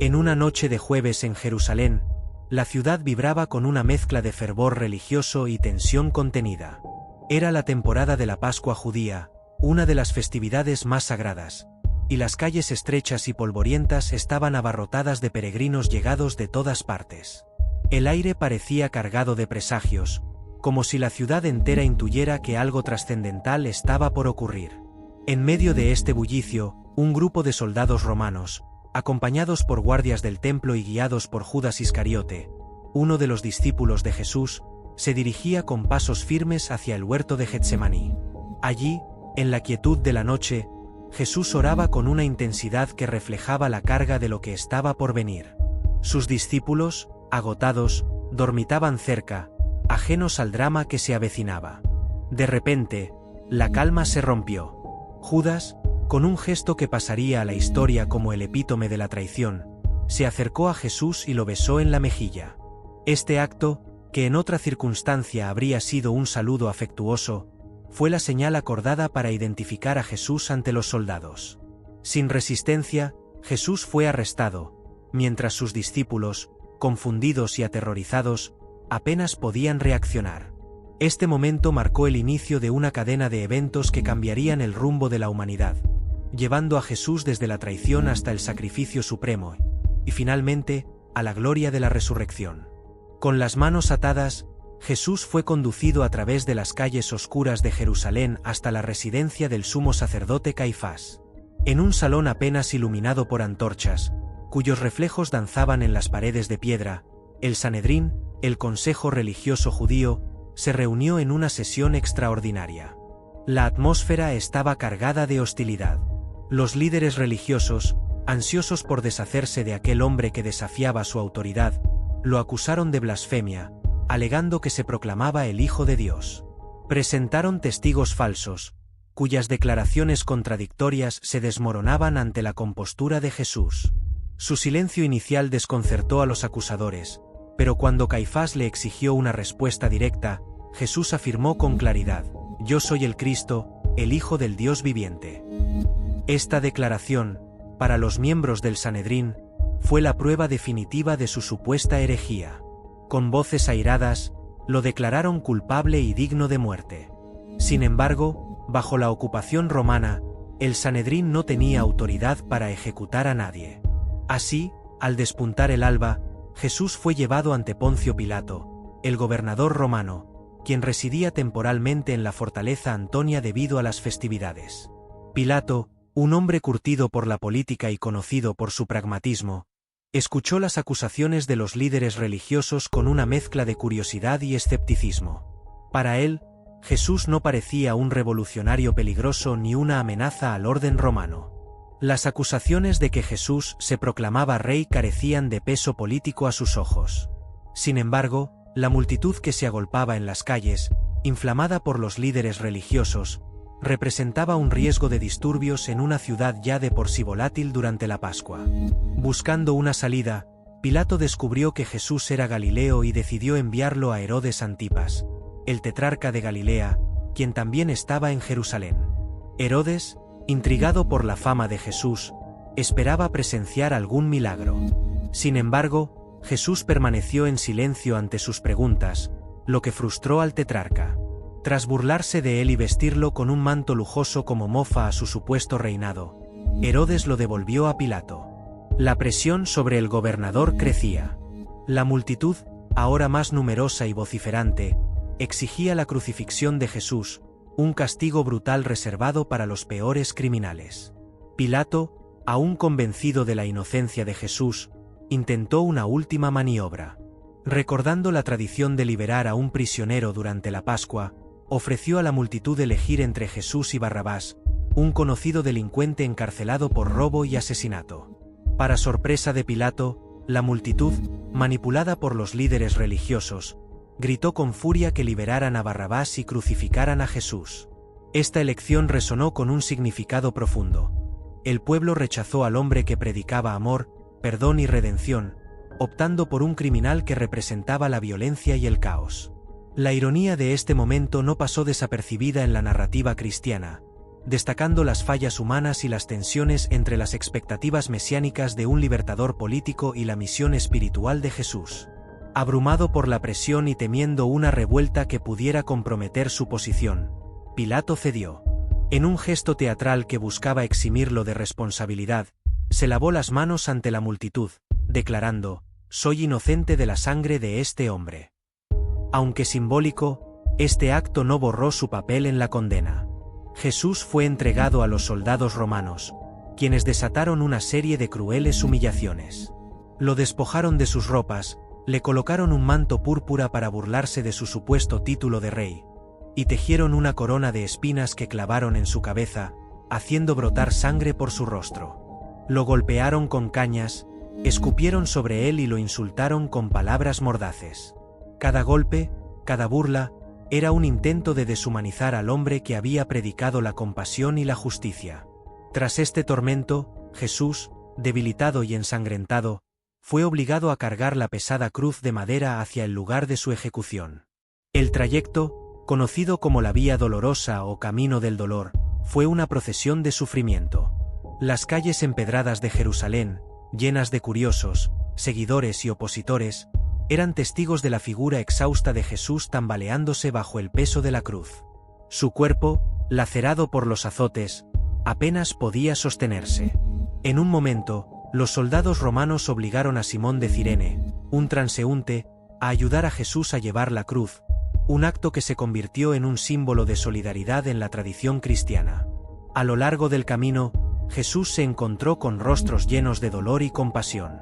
En una noche de jueves en Jerusalén, la ciudad vibraba con una mezcla de fervor religioso y tensión contenida. Era la temporada de la Pascua judía, una de las festividades más sagradas, y las calles estrechas y polvorientas estaban abarrotadas de peregrinos llegados de todas partes. El aire parecía cargado de presagios, como si la ciudad entera intuyera que algo trascendental estaba por ocurrir. En medio de este bullicio, un grupo de soldados romanos, acompañados por guardias del templo y guiados por Judas Iscariote, uno de los discípulos de Jesús, se dirigía con pasos firmes hacia el huerto de Getsemaní. Allí, en la quietud de la noche, Jesús oraba con una intensidad que reflejaba la carga de lo que estaba por venir. Sus discípulos, agotados, dormitaban cerca, ajenos al drama que se avecinaba. De repente, la calma se rompió. Judas, con un gesto que pasaría a la historia como el epítome de la traición, se acercó a Jesús y lo besó en la mejilla. Este acto, que en otra circunstancia habría sido un saludo afectuoso, fue la señal acordada para identificar a Jesús ante los soldados. Sin resistencia, Jesús fue arrestado, mientras sus discípulos, confundidos y aterrorizados, apenas podían reaccionar. Este momento marcó el inicio de una cadena de eventos que cambiarían el rumbo de la humanidad, llevando a Jesús desde la traición hasta el sacrificio supremo, y finalmente, a la gloria de la resurrección. Con las manos atadas, Jesús fue conducido a través de las calles oscuras de Jerusalén hasta la residencia del sumo sacerdote Caifás. En un salón apenas iluminado por antorchas, cuyos reflejos danzaban en las paredes de piedra, el Sanedrín, el consejo religioso judío, se reunió en una sesión extraordinaria. La atmósfera estaba cargada de hostilidad. Los líderes religiosos, ansiosos por deshacerse de aquel hombre que desafiaba su autoridad, lo acusaron de blasfemia, alegando que se proclamaba el Hijo de Dios. Presentaron testigos falsos, cuyas declaraciones contradictorias se desmoronaban ante la compostura de Jesús. Su silencio inicial desconcertó a los acusadores, pero cuando Caifás le exigió una respuesta directa, Jesús afirmó con claridad: «Yo soy el Cristo, el Hijo del Dios viviente». Esta declaración, para los miembros del Sanedrín, fue la prueba definitiva de su supuesta herejía. Con voces airadas, lo declararon culpable y digno de muerte. Sin embargo, bajo la ocupación romana, el Sanedrín no tenía autoridad para ejecutar a nadie. Así, al despuntar el alba, Jesús fue llevado ante Poncio Pilato, el gobernador romano, quien residía temporalmente en la fortaleza Antonia debido a las festividades. Pilato, un hombre curtido por la política y conocido por su pragmatismo, escuchó las acusaciones de los líderes religiosos con una mezcla de curiosidad y escepticismo. Para él, Jesús no parecía un revolucionario peligroso ni una amenaza al orden romano. Las acusaciones de que Jesús se proclamaba rey carecían de peso político a sus ojos. Sin embargo, la multitud que se agolpaba en las calles, inflamada por los líderes religiosos, representaba un riesgo de disturbios en una ciudad ya de por sí volátil durante la Pascua. Buscando una salida, Pilato descubrió que Jesús era Galileo y decidió enviarlo a Herodes Antipas, el tetrarca de Galilea, quien también estaba en Jerusalén. Herodes, intrigado por la fama de Jesús, esperaba presenciar algún milagro. Sin embargo, Jesús permaneció en silencio ante sus preguntas, lo que frustró al tetrarca. Tras burlarse de él y vestirlo con un manto lujoso como mofa a su supuesto reinado, Herodes lo devolvió a Pilato. La presión sobre el gobernador crecía. La multitud, ahora más numerosa y vociferante, exigía la crucifixión de Jesús, un castigo brutal reservado para los peores criminales. Pilato, aún convencido de la inocencia de Jesús, intentó una última maniobra. Recordando la tradición de liberar a un prisionero durante la Pascua, ofreció a la multitud elegir entre Jesús y Barrabás, un conocido delincuente encarcelado por robo y asesinato. Para sorpresa de Pilato, la multitud, manipulada por los líderes religiosos, gritó con furia que liberaran a Barrabás y crucificaran a Jesús. Esta elección resonó con un significado profundo. El pueblo rechazó al hombre que predicaba amor, perdón y redención, optando por un criminal que representaba la violencia y el caos. La ironía de este momento no pasó desapercibida en la narrativa cristiana, destacando las fallas humanas y las tensiones entre las expectativas mesiánicas de un libertador político y la misión espiritual de Jesús. Abrumado por la presión y temiendo una revuelta que pudiera comprometer su posición, Pilato cedió. En un gesto teatral que buscaba eximirlo de responsabilidad, se lavó las manos ante la multitud, declarando: «Soy inocente de la sangre de este hombre». Aunque simbólico, este acto no borró su papel en la condena. Jesús fue entregado a los soldados romanos, quienes desataron una serie de crueles humillaciones. Lo despojaron de sus ropas, le colocaron un manto púrpura para burlarse de su supuesto título de rey, y tejieron una corona de espinas que clavaron en su cabeza, haciendo brotar sangre por su rostro. Lo golpearon con cañas, escupieron sobre él y lo insultaron con palabras mordaces. Cada golpe, cada burla, era un intento de deshumanizar al hombre que había predicado la compasión y la justicia. Tras este tormento, Jesús, debilitado y ensangrentado, fue obligado a cargar la pesada cruz de madera hacia el lugar de su ejecución. El trayecto, conocido como la Vía Dolorosa o Camino del Dolor, fue una procesión de sufrimiento. Las calles empedradas de Jerusalén, llenas de curiosos, seguidores y opositores, eran testigos de la figura exhausta de Jesús tambaleándose bajo el peso de la cruz. Su cuerpo, lacerado por los azotes, apenas podía sostenerse. En un momento, los soldados romanos obligaron a Simón de Cirene, un transeúnte, a ayudar a Jesús a llevar la cruz, un acto que se convirtió en un símbolo de solidaridad en la tradición cristiana. A lo largo del camino, Jesús se encontró con rostros llenos de dolor y compasión.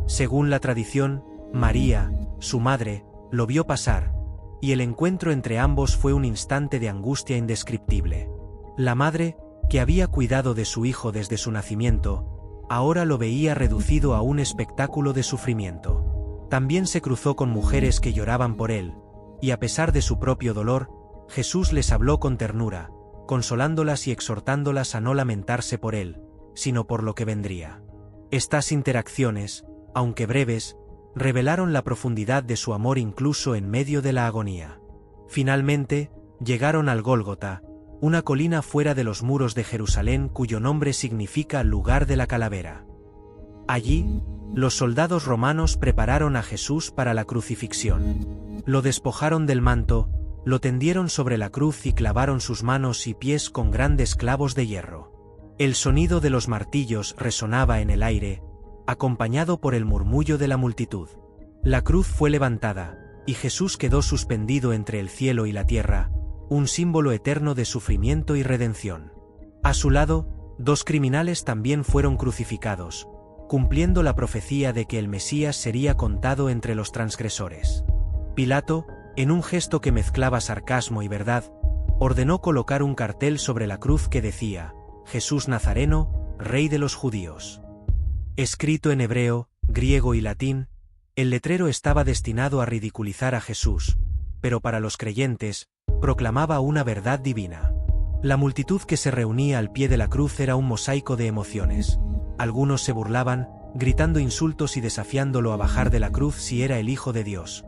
Según la tradición, María, su madre, lo vio pasar, y el encuentro entre ambos fue un instante de angustia indescriptible. La madre, que había cuidado de su hijo desde su nacimiento, ahora lo veía reducido a un espectáculo de sufrimiento. También se cruzó con mujeres que lloraban por él, y a pesar de su propio dolor, Jesús les habló con ternura, consolándolas y exhortándolas a no lamentarse por él, sino por lo que vendría. Estas interacciones, aunque breves, revelaron la profundidad de su amor incluso en medio de la agonía. Finalmente, llegaron al Gólgota, una colina fuera de los muros de Jerusalén cuyo nombre significa lugar de la calavera. Allí, los soldados romanos prepararon a Jesús para la crucifixión. Lo despojaron del manto, lo tendieron sobre la cruz y clavaron sus manos y pies con grandes clavos de hierro. El sonido de los martillos resonaba en el aire, acompañado por el murmullo de la multitud. La cruz fue levantada, y Jesús quedó suspendido entre el cielo y la tierra, un símbolo eterno de sufrimiento y redención. A su lado, dos criminales también fueron crucificados, cumpliendo la profecía de que el Mesías sería contado entre los transgresores. Pilato, en un gesto que mezclaba sarcasmo y verdad, ordenó colocar un cartel sobre la cruz que decía: «Jesús Nazareno, Rey de los Judíos». Escrito en hebreo, griego y latín, el letrero estaba destinado a ridiculizar a Jesús, pero para los creyentes, proclamaba una verdad divina. La multitud que se reunía al pie de la cruz era un mosaico de emociones. Algunos se burlaban, gritando insultos y desafiándolo a bajar de la cruz si era el Hijo de Dios.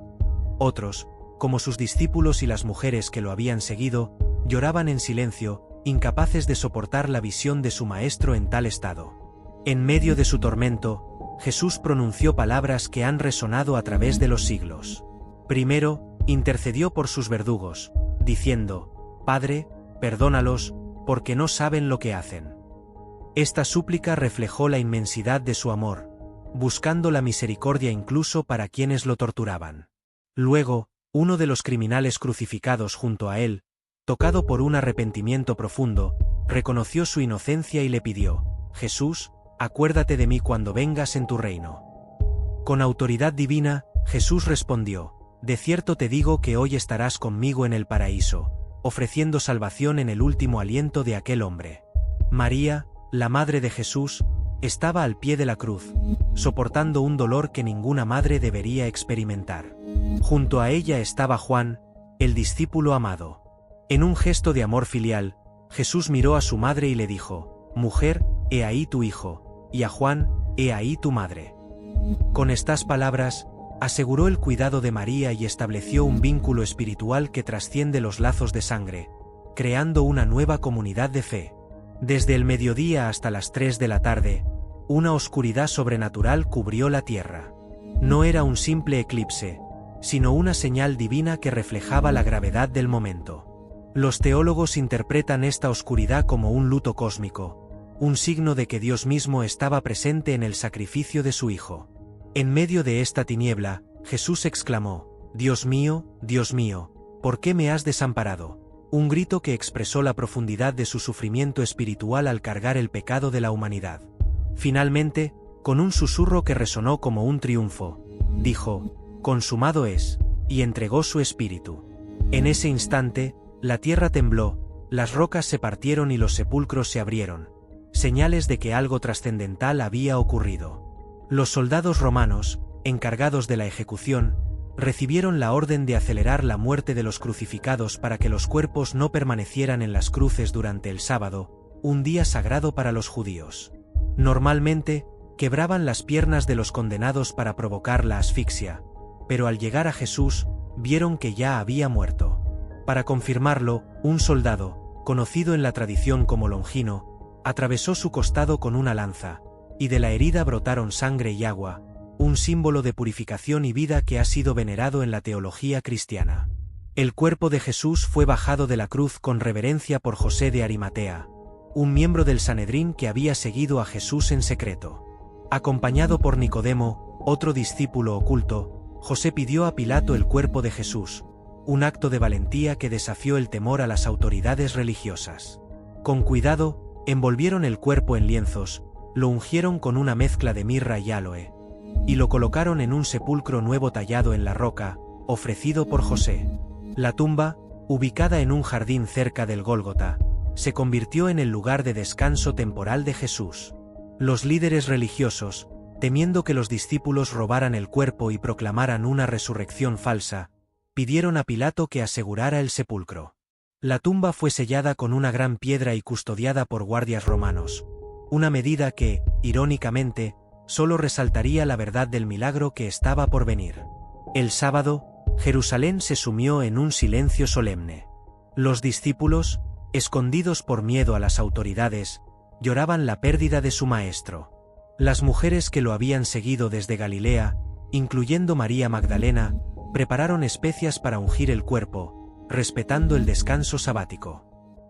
Otros, como sus discípulos y las mujeres que lo habían seguido, lloraban en silencio, incapaces de soportar la visión de su maestro en tal estado. En medio de su tormento, Jesús pronunció palabras que han resonado a través de los siglos. Primero, intercedió por sus verdugos, diciendo: «Padre, perdónalos, porque no saben lo que hacen». Esta súplica reflejó la inmensidad de su amor, buscando la misericordia incluso para quienes lo torturaban. Luego, uno de los criminales crucificados junto a él, tocado por un arrepentimiento profundo, reconoció su inocencia y le pidió: «Jesús, acuérdate de mí cuando vengas en tu reino». Con autoridad divina, Jesús respondió: «De cierto te digo que hoy estarás conmigo en el paraíso», ofreciendo salvación en el último aliento de aquel hombre. María, la madre de Jesús, estaba al pie de la cruz, soportando un dolor que ninguna madre debería experimentar. Junto a ella estaba Juan, el discípulo amado. En un gesto de amor filial, Jesús miró a su madre y le dijo: «Mujer, he ahí tu hijo», y a Juan: «He ahí tu madre». Con estas palabras, aseguró el cuidado de María y estableció un vínculo espiritual que trasciende los lazos de sangre, creando una nueva comunidad de fe. Desde el mediodía hasta las 3 de la tarde, una oscuridad sobrenatural cubrió la tierra. No era un simple eclipse, sino una señal divina que reflejaba la gravedad del momento. Los teólogos interpretan esta oscuridad como un luto cósmico, un signo de que Dios mismo estaba presente en el sacrificio de su Hijo. En medio de esta tiniebla, Jesús exclamó: Dios mío, ¿por qué me has desamparado? Un grito que expresó la profundidad de su sufrimiento espiritual al cargar el pecado de la humanidad. Finalmente, con un susurro que resonó como un triunfo, dijo: consumado es, y entregó su espíritu. En ese instante, la tierra tembló, las rocas se partieron y los sepulcros se abrieron, señales de que algo trascendental había ocurrido. Los soldados romanos, encargados de la ejecución, recibieron la orden de acelerar la muerte de los crucificados para que los cuerpos no permanecieran en las cruces durante el sábado, un día sagrado para los judíos. Normalmente, quebraban las piernas de los condenados para provocar la asfixia, pero al llegar a Jesús, vieron que ya había muerto. Para confirmarlo, un soldado, conocido en la tradición como Longino, atravesó su costado con una lanza, y de la herida brotaron sangre y agua, un símbolo de purificación y vida que ha sido venerado en la teología cristiana. El cuerpo de Jesús fue bajado de la cruz con reverencia por José de Arimatea, un miembro del Sanedrín que había seguido a Jesús en secreto. Acompañado por Nicodemo, otro discípulo oculto, José pidió a Pilato el cuerpo de Jesús, un acto de valentía que desafió el temor a las autoridades religiosas. Con cuidado, envolvieron el cuerpo en lienzos, lo ungieron con una mezcla de mirra y áloe, y lo colocaron en un sepulcro nuevo tallado en la roca, ofrecido por José. La tumba, ubicada en un jardín cerca del Gólgota, se convirtió en el lugar de descanso temporal de Jesús. Los líderes religiosos, temiendo que los discípulos robaran el cuerpo y proclamaran una resurrección falsa, pidieron a Pilato que asegurara el sepulcro. La tumba fue sellada con una gran piedra y custodiada por guardias romanos, una medida que, irónicamente, solo resaltaría la verdad del milagro que estaba por venir. El sábado, Jerusalén se sumió en un silencio solemne. Los discípulos, escondidos por miedo a las autoridades, lloraban la pérdida de su maestro. Las mujeres que lo habían seguido desde Galilea, incluyendo María Magdalena, prepararon especias para ungir el cuerpo, respetando el descanso sabático.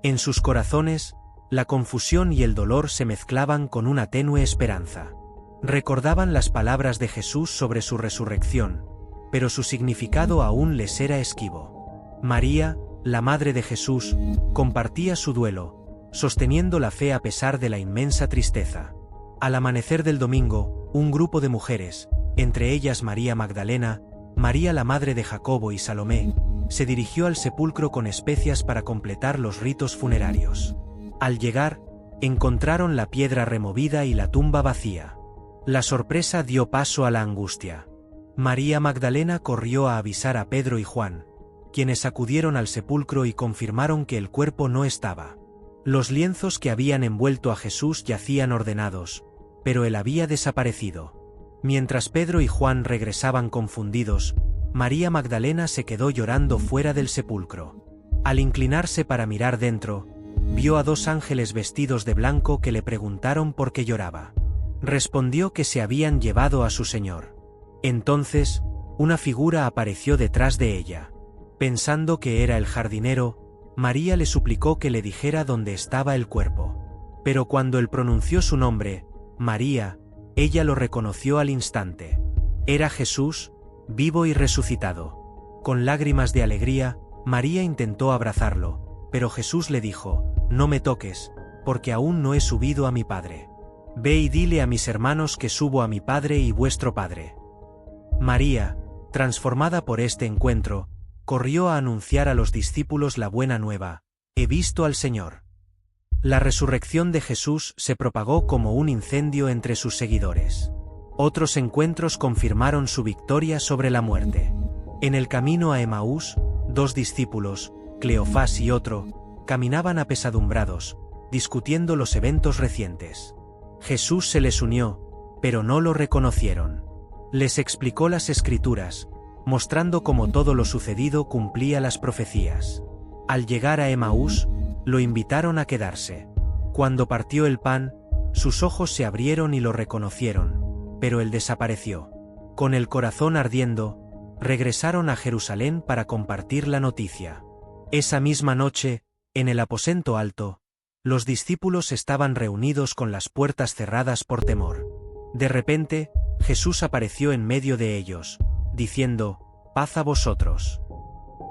En sus corazones, la confusión y el dolor se mezclaban con una tenue esperanza. Recordaban las palabras de Jesús sobre su resurrección, pero su significado aún les era esquivo. María, la madre de Jesús, compartía su duelo, sosteniendo la fe a pesar de la inmensa tristeza. Al amanecer del domingo, un grupo de mujeres, entre ellas María Magdalena, María la madre de Jacobo y Salomé, se dirigió al sepulcro con especias para completar los ritos funerarios. Al llegar, encontraron la piedra removida y la tumba vacía. La sorpresa dio paso a la angustia. María Magdalena corrió a avisar a Pedro y Juan, quienes acudieron al sepulcro y confirmaron que el cuerpo no estaba. Los lienzos que habían envuelto a Jesús yacían ordenados, pero él había desaparecido. Mientras Pedro y Juan regresaban confundidos, María Magdalena se quedó llorando fuera del sepulcro. Al inclinarse para mirar dentro, vio a dos ángeles vestidos de blanco que le preguntaron por qué lloraba. Respondió que se habían llevado a su Señor. Entonces, una figura apareció detrás de ella. Pensando que era el jardinero, María le suplicó que le dijera dónde estaba el cuerpo. Pero cuando él pronunció su nombre, María, ella lo reconoció al instante. Era Jesús, vivo y resucitado. Con lágrimas de alegría, María intentó abrazarlo, pero Jesús le dijo: no me toques, porque aún no he subido a mi Padre. Ve y dile a mis hermanos que subo a mi Padre y vuestro Padre. María, transformada por este encuentro, corrió a anunciar a los discípulos la buena nueva: he visto al Señor. La resurrección de Jesús se propagó como un incendio entre sus seguidores. Otros encuentros confirmaron su victoria sobre la muerte. En el camino a Emaús, dos discípulos, Cleofás y otro, caminaban apesadumbrados, discutiendo los eventos recientes. Jesús se les unió, pero no lo reconocieron. Les explicó las Escrituras, mostrando cómo todo lo sucedido cumplía las profecías. Al llegar a Emaús, lo invitaron a quedarse. Cuando partió el pan, sus ojos se abrieron y lo reconocieron, pero él desapareció. Con el corazón ardiendo, regresaron a Jerusalén para compartir la noticia. Esa misma noche, en el aposento alto, los discípulos estaban reunidos con las puertas cerradas por temor. De repente, Jesús apareció en medio de ellos, diciendo: «Paz a vosotros».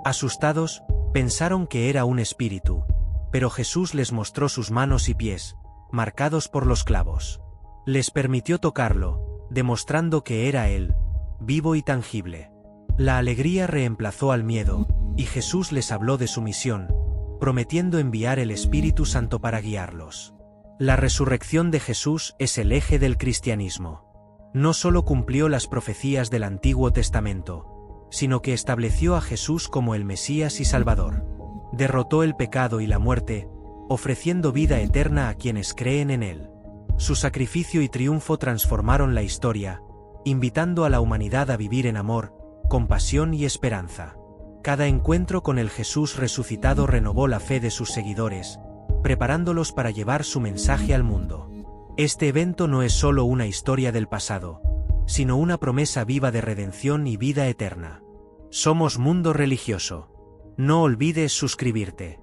Asustados, pensaron que era un espíritu, pero Jesús les mostró sus manos y pies, marcados por los clavos. Les permitió tocarlo, demostrando que era Él, vivo y tangible. La alegría reemplazó al miedo, y Jesús les habló de su misión, prometiendo enviar el Espíritu Santo para guiarlos. La resurrección de Jesús es el eje del cristianismo. No solo cumplió las profecías del Antiguo Testamento, sino que estableció a Jesús como el Mesías y Salvador. Derrotó el pecado y la muerte, ofreciendo vida eterna a quienes creen en Él. Su sacrificio y triunfo transformaron la historia, invitando a la humanidad a vivir en amor, compasión y esperanza. Cada encuentro con el Jesús resucitado renovó la fe de sus seguidores, preparándolos para llevar su mensaje al mundo. Este evento no es solo una historia del pasado, sino una promesa viva de redención y vida eterna. Somos Mundo Religioso. No olvides suscribirte.